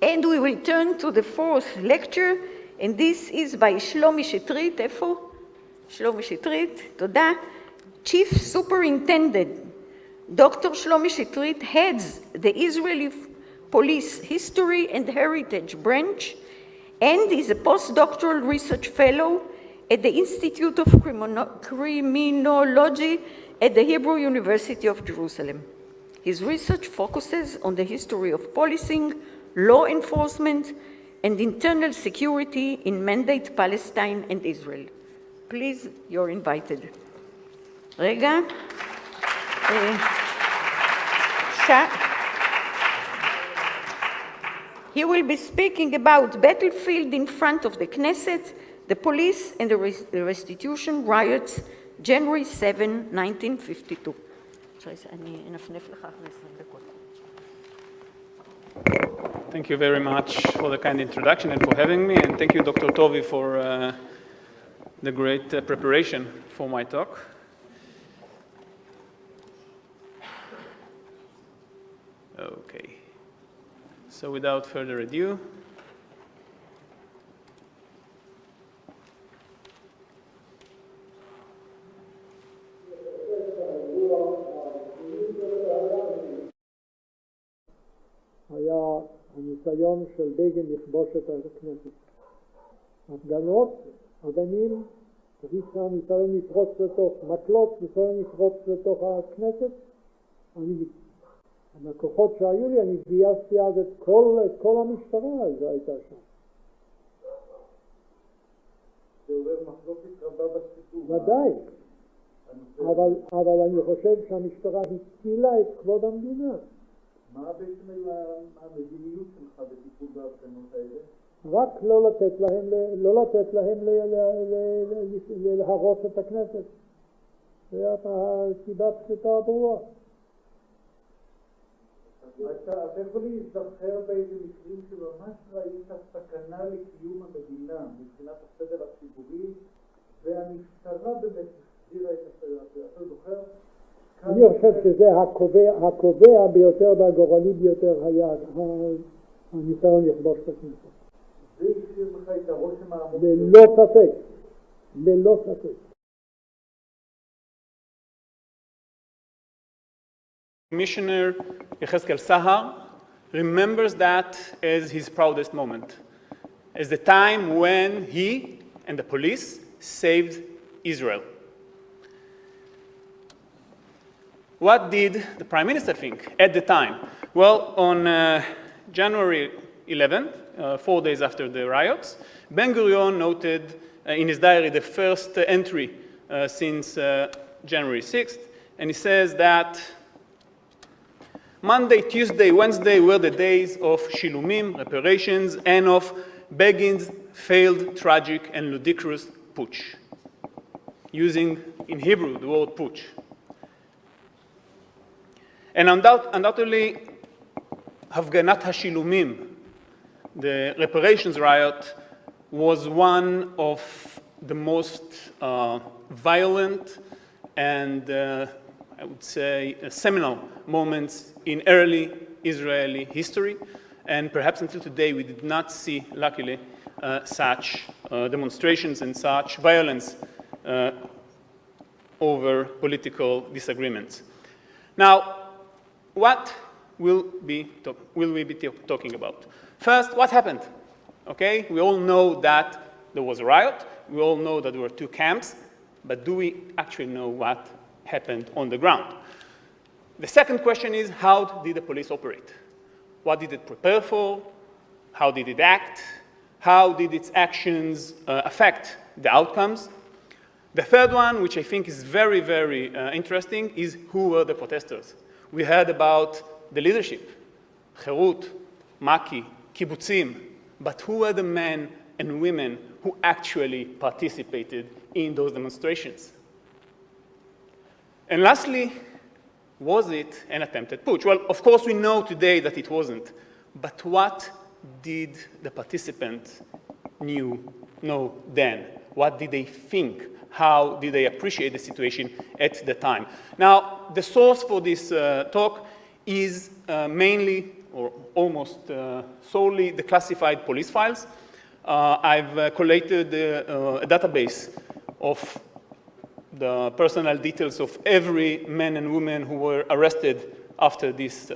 And we will turn to the fourth lecture, and this is by Shlomi Chetrit. איפה? Shlomi Chetrit, תודה. Chief Superintendent, Dr. Shlomi Chetrit heads the Israeli Police History and Heritage Branch and is a postdoctoral research fellow at the Institute of Criminology at the Hebrew University of Jerusalem. His research focuses on the history of policing, law enforcement, and internal security in Mandate Palestine and Israel. Please, you're invited. רגע. He will be speaking about battlefield in front of the Knesset, the police, and the Restitution Riots, January 7, 1952. Thank you very much for the kind introduction and for having me, and thank you, Dr. Tovi, for the great preparation for my talk. Okay, so without further ado, היה הניסיון של בגין לכבוש את הכנסת. הפגנות, אבנים, ניסיון לפרוץ לתוך מקלות, ניסיון לפרוץ לתוך הכנסת. הכוחות שהיו לי, אני גייסתי אז את כל המשטרה, זה הייתה שם. זה עובר מחלוקת רבה בציבור. ודאי. אבל אני חושב שהמשטרה הצילה את כבוד המדינה. מה בעצם המדיניות שלך בטיפול בהפגנות האלה? רק לא לתת להם להרוס את הכנסת. זה הסיבה פשוטה ברורה. אתה יכול להיזכר באיזה מקרים שממש ראית סכנה לקיום המדינה מבחינת הסדר הציבורי, והמשטרה באמת החזירה את הסדר. אתה זוכר? אני חושב שזה הקובע ביותר והגורלי ביותר היה הניסיון לכבוש את הכנסת. זה השאיר לך את הרושם העמוק. ללא ספק. Commissioner Yechezkel Sahar remembers that as his proudest moment, as the time when he and the police saved Israel. What did the Prime Minister think at the time? Well, on January 11th, 4 days after the riots, Ben-Gurion noted in his diary the first entry since January 6th, and he says that Monday, Tuesday, Wednesday were the days of shilumim, reparations, and of Begin's failed, tragic, and ludicrous putsch, using in Hebrew the word putsch. And undoubtedly, Hafganat HaShilumim, the reparations riot, was one of the most violent and I would say seminal moments in early Israeli history, and perhaps until today we did not see, luckily, such demonstrations and such violence over political disagreements. Now, what will we be talking about? First, what happened? Okay, we all know that there was a riot. We all know that there were two camps, but do we actually know what happened on the ground? The second question is, how did the police operate? What did it prepare for? How did it act? How did its actions affect the outcomes? The third one, which I think is very, very interesting, is who were the protesters? We heard about the leadership, Cherut, Maki, Kibbutzim, but who were the men and women who actually participated in those demonstrations? And lastly, was it an attempted putsch? Well, of course, we know today that it wasn't. But what did the participants know then? What did they think? How did they appreciate the situation at the time? Now, the source for this talk is mainly, or almost solely the classified police files. I've collated a database of the personal details of every man and woman who were arrested after this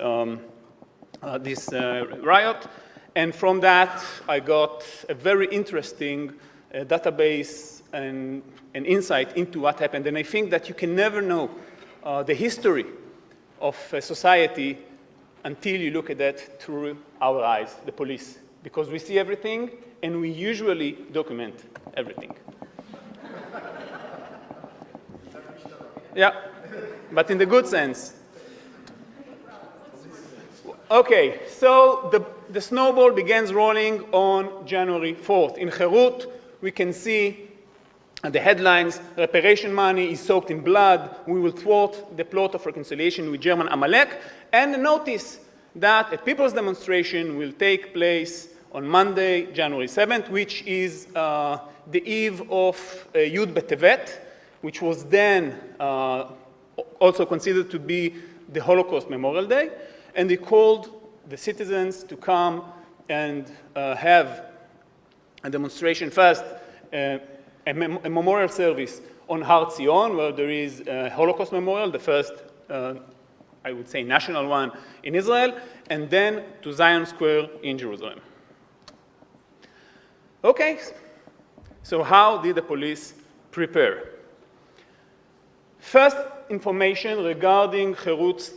riot. And from that, I got a very interesting database and insight into what happened. And I think that you can never know the history of a society until you look at that through our eyes, the police. Because we see everything, and we usually document everything. Yeah, but in the good sense. Okay, so the snowball begins rolling on January 4th. In Herut, we can see the headlines: reparation money is soaked in blood, we will thwart the plot of reconciliation with German Amalek, and notice that a people's demonstration will take place on Monday, January 7th, which is the eve of Yud B'Tevet, which was then also considered to be the Holocaust Memorial Day. And they called the citizens to come and have a demonstration first, a memorial service on Har Zion, where there is a Holocaust memorial, the first, I would say, national one in Israel, and then to Zion Square in Jerusalem. Okay, so how did the police prepare? First information regarding Herut's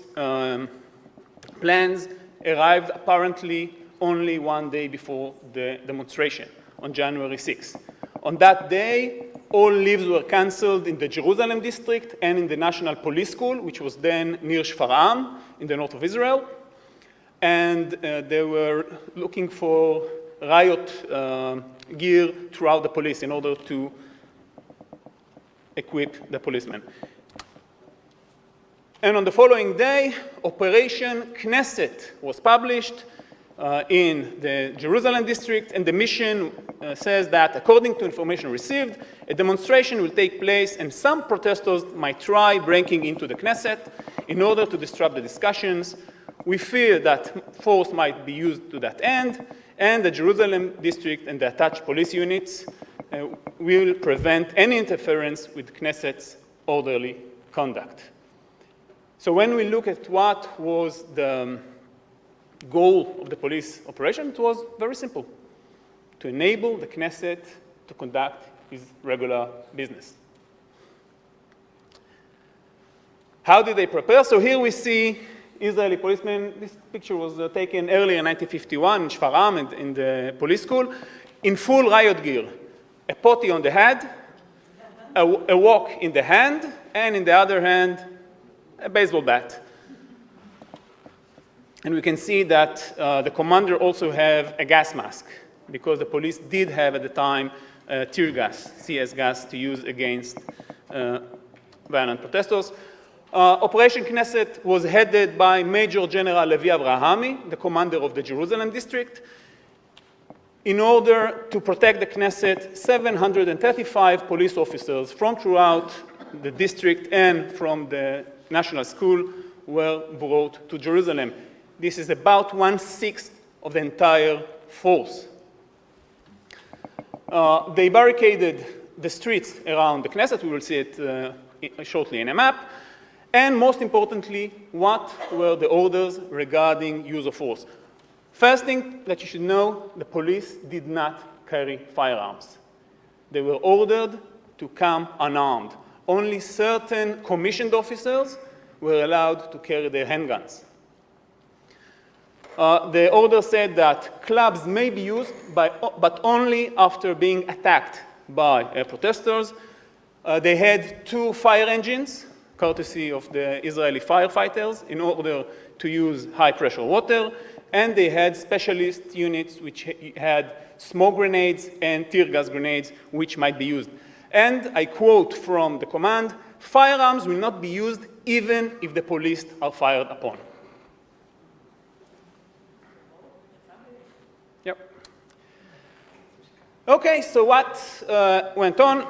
plans arrived apparently only one day before the demonstration, on January 6th. On that day, all leaves were canceled in the Jerusalem district and in the National Police School, which was then near Shfar'am in the north of Israel. And they were looking for riot gear throughout the police in order to equip the policemen. And on the following day, Operation Knesset was published in the Jerusalem district, and the mission says that, according to information received, a demonstration will take place and some protesters might try breaking into the Knesset in order to disrupt the discussions. We fear that force might be used to that end, and the Jerusalem district and the attached police units will prevent any interference with Knesset's orderly conduct. So when we look at what was the goal of the police operation, it was very simple: to enable the Knesset to conduct its regular business. How did they prepare? So here we see Israeli policemen. This picture was taken early in 1951 in Shfar'am in the police school, in full riot gear: a potty on the head, a wok in the hand, and in the other hand, a baseball bat. And we can see that the commander also have a gas mask, because the police did have at the time tear gas, CS gas, to use against violent protesters. Operation Knesset was headed by Major General Levi Avrahami, the commander of the Jerusalem district. In order to protect the Knesset, 735 police officers from throughout the district and from the national school were brought to Jerusalem. This is about 1/6 of the entire force. They barricaded the streets around the Knesset. We will see it shortly in a map. And most importantly, what were the orders regarding use of force? First thing that you should know, the police did not carry firearms. They were ordered to come unarmed. Only certain commissioned officers were allowed to carry their handguns. The order said that clubs may be used, but only after being attacked by protesters. They had 2 fire engines, courtesy of the Israeli firefighters, in order to use high-pressure water, and they had specialist units which had smoke grenades and tear gas grenades, which might be used. And I quote from the command: "Firearms will not be used even if the police are fired upon." Yep. Okay, so what went on?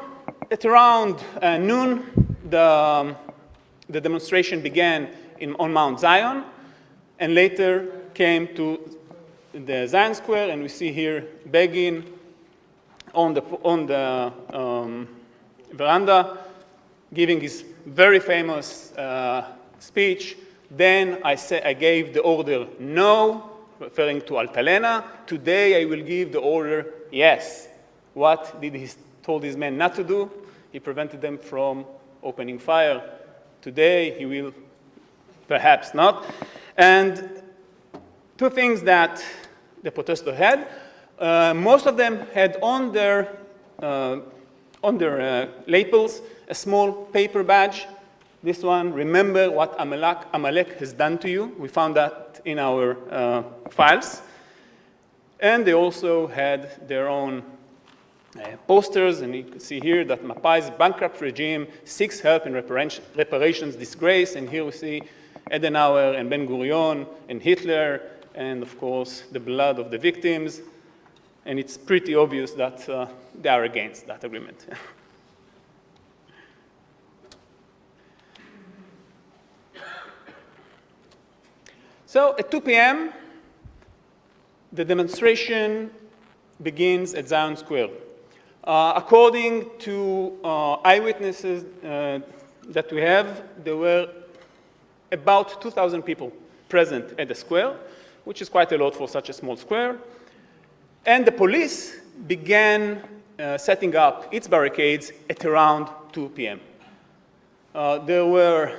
At around noon, the demonstration began on Mount Zion, and later came to the Zion Square, and we see here Begin on the veranda, giving his very famous speech. Then I gave the order no, referring to Altalena. Today I will give the order yes. What did he told his men not to do? He prevented them from opening fire. Today he will perhaps not. And two things that the protesters had. Most of them had on their lapels a small paper badge. This one, remember what Amalek has done to you. We found that in our files. And they also had their own posters, and you can see here that Mapai's bankrupt regime seeks help in reparations disgrace. And here we see Adenauer and Ben-Gurion and Hitler, and of course the blood of the victims. And it's pretty obvious that they are against that agreement. So at 2 p.m., the demonstration begins at Zion Square. According to eyewitnesses that we have, there were about 2,000 people present at the square, which is quite a lot for such a small square. And the police began setting up its barricades at around 2 p.m. There were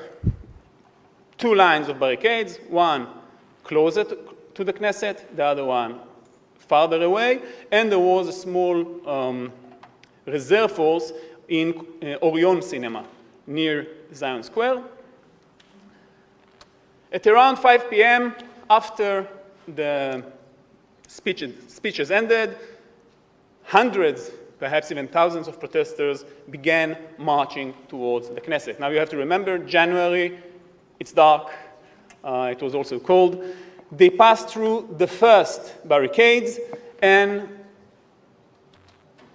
two lines of barricades, one closer to the Knesset, the other one farther away, and there was a small reserve force in Orion Cinema near Zion Square. At around 5 p.m., after the speeches ended, hundreds, perhaps even thousands of protesters began marching towards the Knesset. Now you have to remember, January, it's dark, it was also cold. They passed through the first barricades, and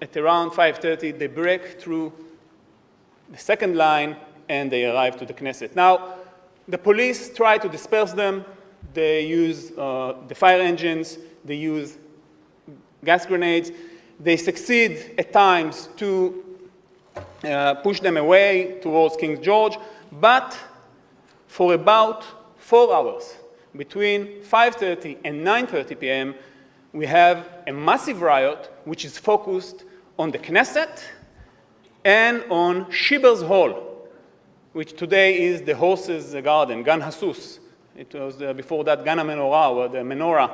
at around 5:30, they break through the second line, and they arrive to the Knesset. Now, the police try to disperse them. They use the fire engines, they use gas grenades. They succeed at times to push them away towards King George, but for about 4 hours, between 5:30 and 9:30 p.m., we have a massive riot which is focused on the Knesset and on Shiber's Hall, which today is the Horses Garden, Gan Hasus. It was before that Gan HaMenorah, where the menorah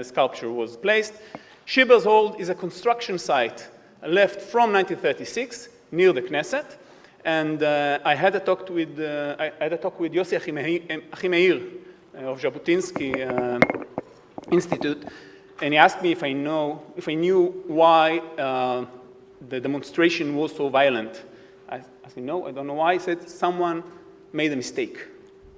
sculpture was placed. Shiber's Hall is a construction site left from 1936 near the Knesset. And I had a talk with Yossi Achimeir of Jabotinsky Institute, and he asked me if I knew why the demonstration was so violent. I said, no, I don't know why. He said, someone made a mistake.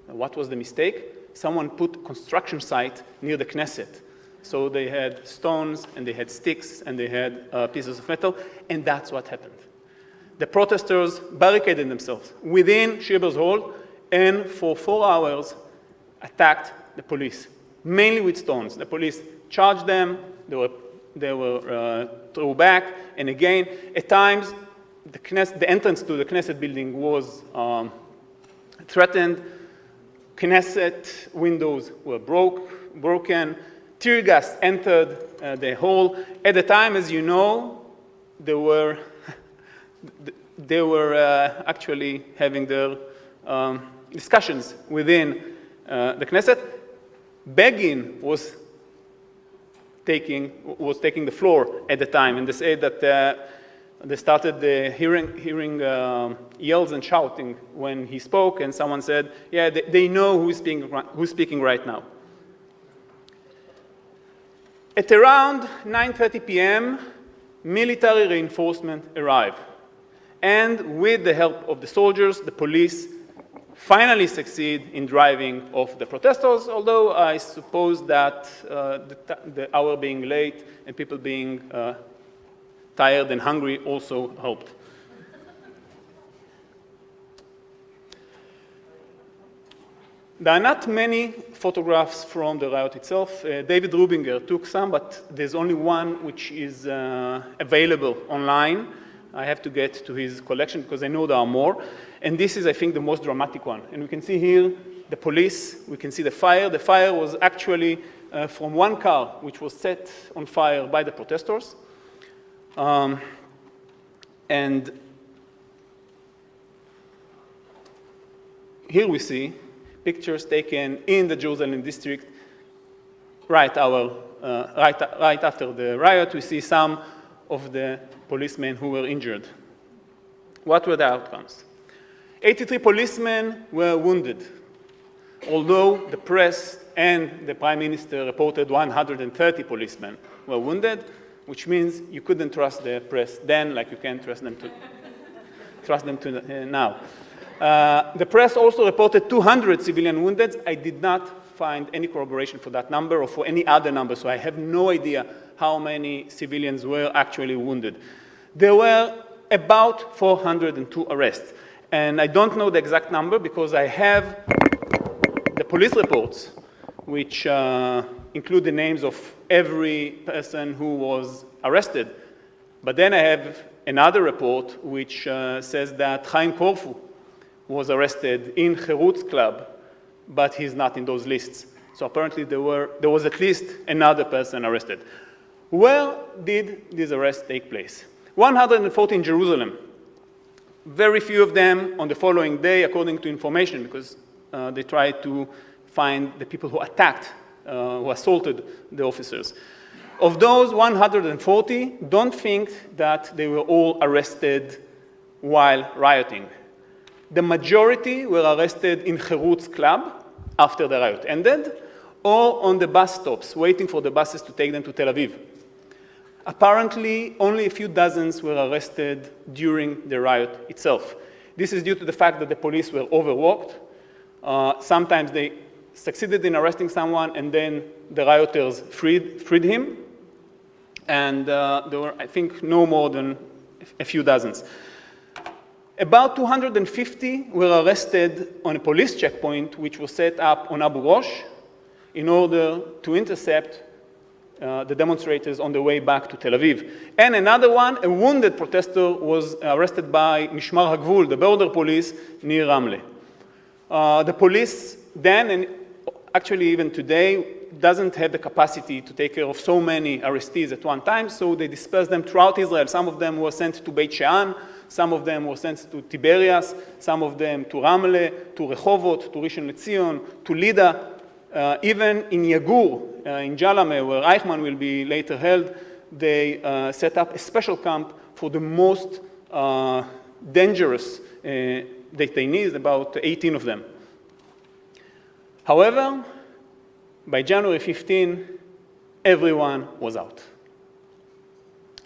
What was the mistake? Someone put a construction site near the Knesset. So they had stones, and they had sticks, and they had pieces of metal, and that's what happened. The protesters barricaded themselves within Shiber's Hall, and for 4 hours attacked the police, mainly with stones. The police charged them, they were thrown back, and again, at times, the entrance to the Knesset building was threatened. Knesset windows were broken. Tear gas entered the hall. At the time, as you know, they were actually having their discussions within the Knesset. Begin was taking the floor at the time, and they said that they started hearing yells and shouting when he spoke, and someone said, yeah, they know who's speaking right now. At around 9:30 p.m., military reinforcement arrived. And with the help of the soldiers, the police finally succeed in driving off the protesters, although I suppose that the hour being late and people being tired and hungry also helped. There are not many photographs from the riot itself. David Rubinger took some, but there's only one which is available online. I have to get to his collection because I know there are more. And this is, I think, the most dramatic one. And we can see here the police, we can see the fire. The fire was actually from one car, which was set on fire by the protesters. And here we see pictures taken in the Jerusalem district right after the riot. We see some of the policemen who were injured. What were the outcomes? 83 policemen were wounded, although the press and the Prime Minister reported 130 policemen were wounded, which means you couldn't trust the press then like you can trust them now. The press also reported 200 civilian wounded. I did not find any corroboration for that number or for any other number, so I have no idea how many civilians were actually wounded. There were about 402 arrests, and I don't know the exact number because I have the police reports, which include the names of every person who was arrested. But then I have another report which says that Chaim Korfu was arrested in Cherutz Club, but he's not in those lists. So apparently there was at least another person arrested. Where did these arrests take place? 140 in Jerusalem. Very few of them on the following day, according to information, because they tried to find the people who attacked, who assaulted the officers. Of those 140, don't think that they were all arrested while rioting. The majority were arrested in Cherutz Club after the riot ended, or on the bus stops, waiting for the buses to take them to Tel Aviv. Apparently, only a few dozens were arrested during the riot itself. This is due to the fact that the police were overworked. Sometimes they succeeded in arresting someone, and then the rioters freed him. And there were, I think, no more than a few dozens. About 250 were arrested on a police checkpoint, which was set up on Abu Rosh in order to intercept the demonstrators on the way back to Tel Aviv. And another one, a wounded protester, was arrested by Mishmar HaGvul, the border police, near Ramle. The police then, and actually even today, doesn't have the capacity to take care of so many arrestees at one time, so they dispersed them throughout Israel. Some of them were sent to Beit She'an, some of them were sent to Tiberias, some of them to Ramle, to Rehovot, to Rishon LeZion, to Lida. Even in Yagur, in Jalame, where Eichmann will be later held, they set up a special camp for the most dangerous detainees, about 18 of them. However, by January 15, everyone was out.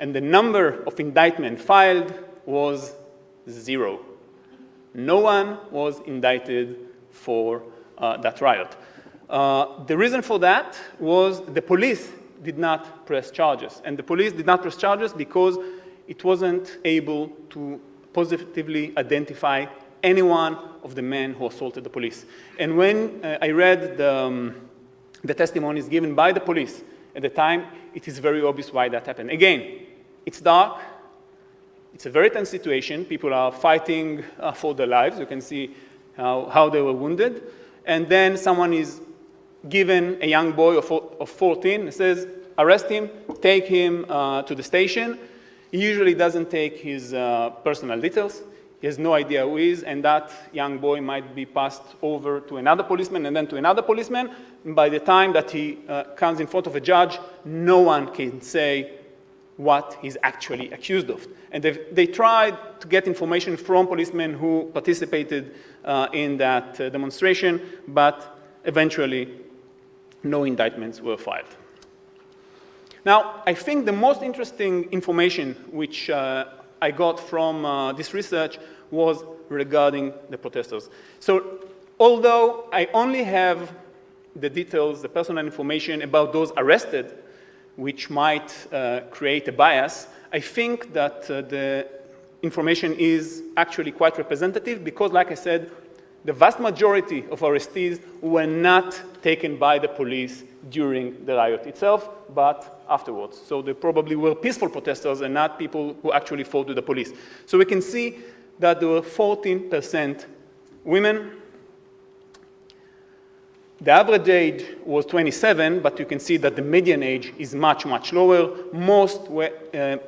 And the number of indictments filed was 0. No one was indicted for that riot. The reason for that was the police did not press charges. And the police did not press charges because it wasn't able to positively identify any one of the men who assaulted the police. And when I read the testimonies given by the police at the time, it is very obvious why that happened. Again, it's dark. It's a very tense situation. People are fighting for their lives. You can see how they were wounded. And then someone is given a young boy of 14, and says, arrest him, take him to the station. He usually doesn't take his personal details. He has no idea who he is, and that young boy might be passed over to another policeman and then to another policeman. And by the time that he comes in front of a judge, no one can say what he's actually accused of. And they tried to get information from policemen who participated in that demonstration, but eventually no indictments were filed. Now, I think the most interesting information which I got from this research was regarding the protesters. So, although I only have the details, the personal information about those arrested, which might create a bias, I think that the information is actually quite representative because, like I said, the vast majority of arrestees were not taken by the police during the riot itself, but afterwards. So they probably were peaceful protesters and not people who actually fought with the police. So we can see that there were 14% women. The average age was 27, but you can see that the median age is much, much lower. Most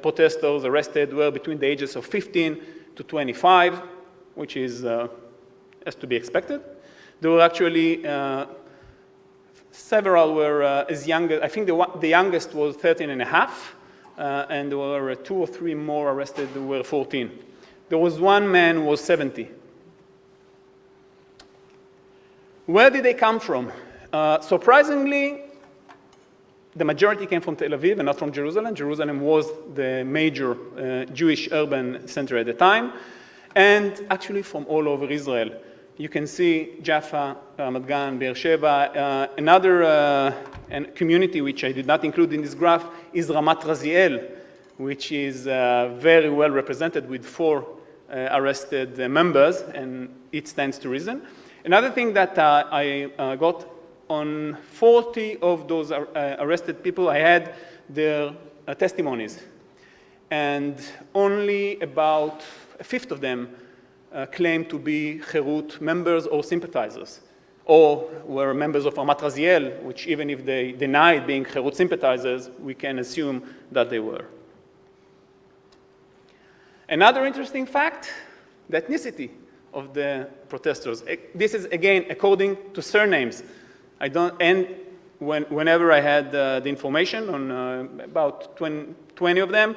protesters arrested were between the ages of 15 to 25, which is as to be expected. There were actually several were as young as, I think the youngest was 13 and a half, and there were 2 or 3 more arrested who were 14. There was one man who was 70. Where did they come from? Surprisingly, the majority came from Tel Aviv and not from Jerusalem. Jerusalem was the major Jewish urban center at the time, and actually from all over Israel. You can see Jaffa, Ramat Gan, Be'er Sheva. Another community which I did not include in this graph is Ramat Raziel, which is very well represented with 4 arrested members, and it stands to reason. Another thing that I got, on 40 of those arrested people, I had their testimonies. And only about a fifth of them claimed to be Cherut members or sympathizers, or were members of Ramat Raziel, which even if they denied being Cherut sympathizers, we can assume that they were. Another interesting fact, the ethnicity of the protesters. This is, again, according to surnames. Whenever I had the information on about 20 of them,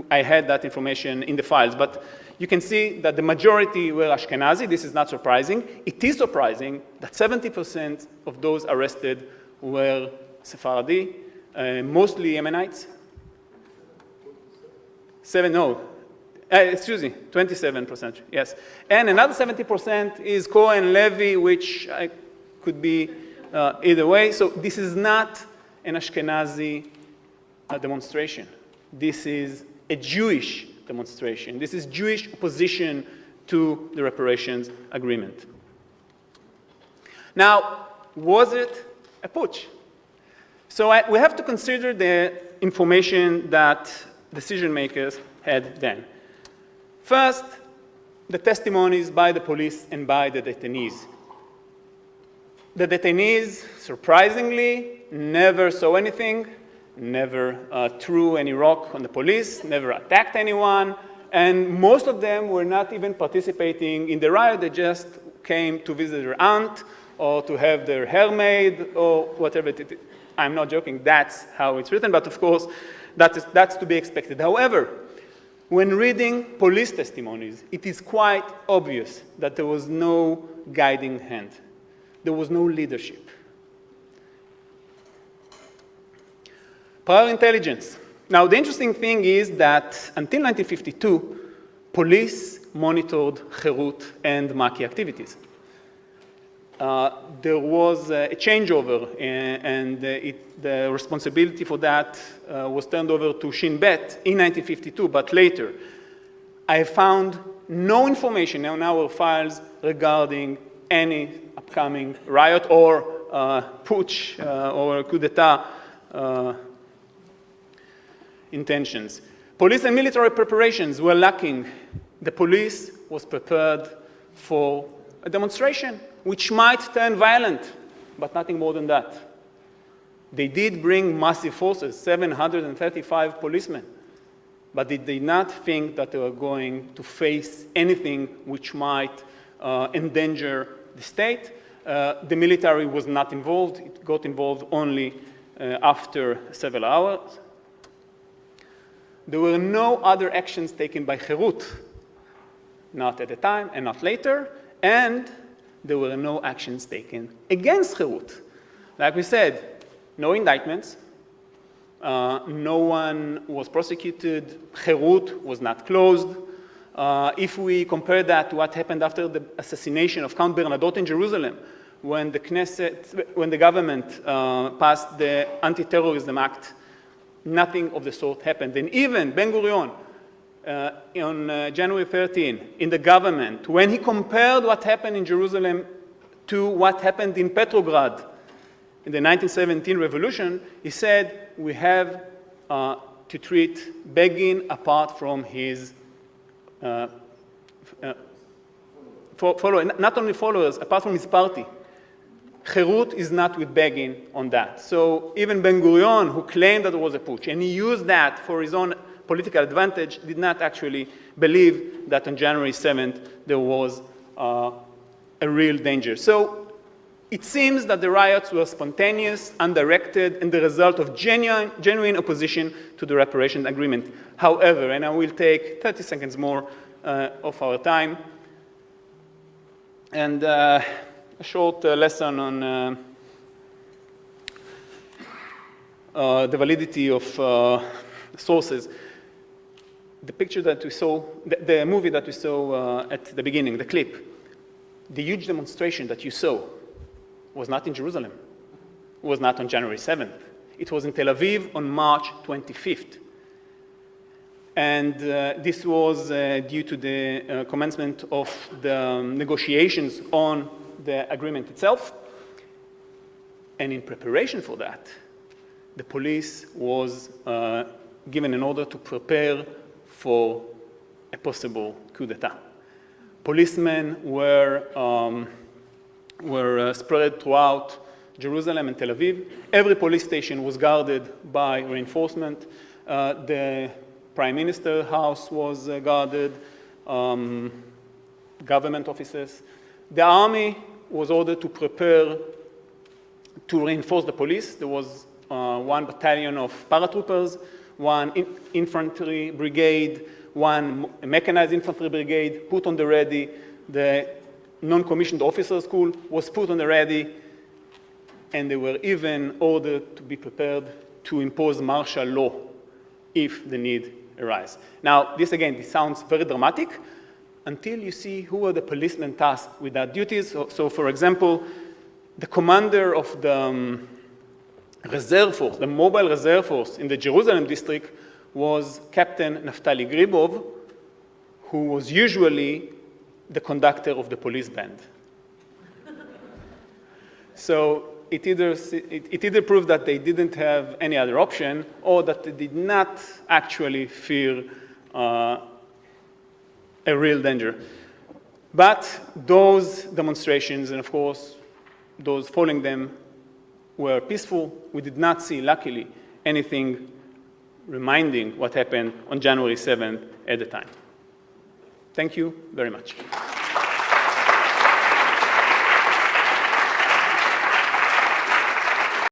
I had that information in the files. But you can see that the majority were Ashkenazi. This is not surprising. It is surprising that 70% of those arrested were Sephardi, mostly Yemenites. 27%, yes. And another 70% is Cohen, Levi, which could be either way. So this is not an Ashkenazi demonstration. This is a Jewish demonstration. This is Jewish opposition to the reparations agreement. Now, was it a putsch? So we have to consider the information that decision makers had then. First, the testimonies by the police and by the detainees. The detainees, surprisingly, never saw anything, never threw any rock on the police, never attacked anyone, and most of them were not even participating in the riot. They just came to visit their aunt or to have their hair made or whatever it is. I'm not joking, that's how it's written, but of course, that's to be expected. However, when reading police testimonies, it is quite obvious that there was no guiding hand. There was no leadership. Prior intelligence. Now, the interesting thing is that until 1952, police monitored Cherut and Maki activities. There was a changeover, and the responsibility for that was turned over to Shin Bet in 1952, but later. I found no information in our files regarding any upcoming riot or putsch or coup d'etat intentions. Police and military preparations were lacking. The police was prepared for a demonstration which might turn violent, but nothing more than that. They did bring massive forces, 735 policemen, but they did not think that they were going to face anything which might endanger the state. The military was not involved. It got involved only after several hours. There were no other actions taken by Cherut, not at the time and not later, and there were no actions taken against Cherut. Like we said, no indictments, no one was prosecuted, Cherut was not closed. If we compare that to what happened after the assassination of Count Bernadotte in Jerusalem, when the Knesset, when the government passed the Anti-Terrorism Act, nothing of the sort happened. And even Ben-Gurion on January 13 in the government, when he compared what happened in Jerusalem to what happened in Petrograd in the 1917 revolution, he said, we have to treat Begin apart from his not only followers, apart from his party. Cherut is not with Begin on that. So even Ben-Gurion, who claimed that there was a putsch, and he used that for his own political advantage, did not actually believe that on January 7th there was a real danger. So it seems that the riots were spontaneous, undirected, and the result of genuine opposition to the reparation agreement. However, and I will take 30 seconds more of our time, and a short lesson on the validity of sources. The picture that we saw, the movie that we saw at the beginning, the clip, the huge demonstration that you saw was not in Jerusalem. It was not on January 7th. It was in Tel Aviv on March 25th. And this was due to the commencement of the negotiations on the agreement itself. And in preparation for that, the police was given an order to prepare for a possible coup d'etat. Policemen were spread throughout Jerusalem and Tel Aviv. Every police station was guarded by reinforcement. The Prime Minister's house was guarded, government offices. The army was ordered to prepare to reinforce the police. There was one battalion of paratroopers, one infantry brigade, one mechanized infantry brigade put on the ready. The non-commissioned officer school was put on the ready, and they were even ordered to be prepared to impose martial law if the need arises. Now, this sounds very dramatic until you see who are the policemen tasked with that duties. So for example, the commander of the reserve force, the mobile reserve force in the Jerusalem district was Captain Naftali Gribov, who was usually the conductor of the police band. So it either proved that they didn't have any other option, or that they did not actually fear a real danger. But those demonstrations, and of course, those following them, were peaceful. We did not see, luckily, anything reminding what happened on January 7th at the time. Thank you very much.